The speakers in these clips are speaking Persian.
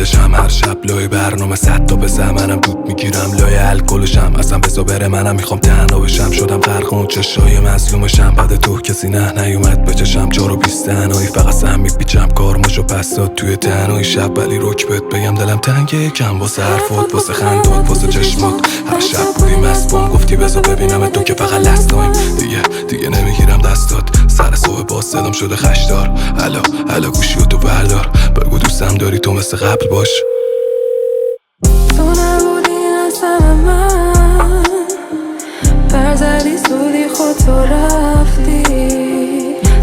عادشم هر شب لای برنامه 100 تا بزن منم دود میگیرم لای الکلشم اصلا بزا بره منم میخوام تنها بشم شدم غرق اون چشای مظلومشم بعد تو کسی نه نیومد بچشم 4 و 20 تنهایی فقط سهم میپیچم کارمشو پس داد توی تنهایی شب ولی رک بهت بگم دلم تنگه کم واسه حرفات واسه خندات واسه چشمات هر شب بودی مسبام گفتی بزا ببینم تو که فقط لست تایم دیگه نمیگیرم دستات سر صبح باز صدام شده خشدار الو گوشیاتو بردار بگو دوستم داری تو مثل قبل باش تو نبودی نسم من برزدی سودی خود تو رفتی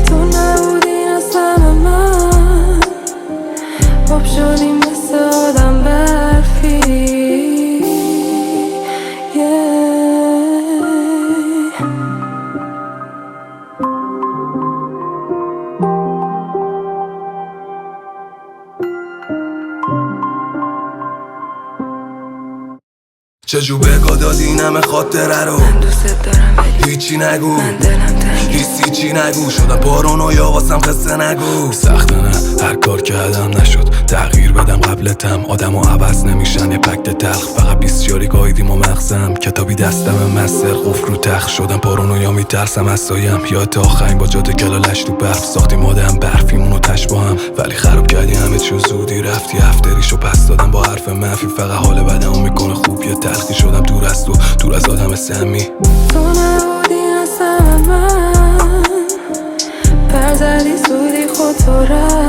تو نبودی نسم من خوب شدی مثل آدم برفی چجور بگا دادی این همه خاطره رو من دوست دارم ولی هیچی نگو من دلم تنگه هیچی نگو شدم پارانویا واسم قصه نگو سخته نه هر کار کردم نشد تغییر بدم قبلتم آدمو عوض نمیشن یه پکت تلخ فقط 20 یاری گایدیم و مغزم کتابی دستم مستر قفل رو تخت شدم پارانویا میترسم از سایم یاد آخرین با جاده کلالش تو برف ساختیم آدم برفیمونو تش با هم ولی خراب کردی همه چیو زودی رفتی افتریشو پس دادم با حرف منفی فقط حال بدمو میکنه خوب یه تلخی شدم دور از تو دور از آدم سمی تو نبودی نسم من برزدی سودی خود تو رفتی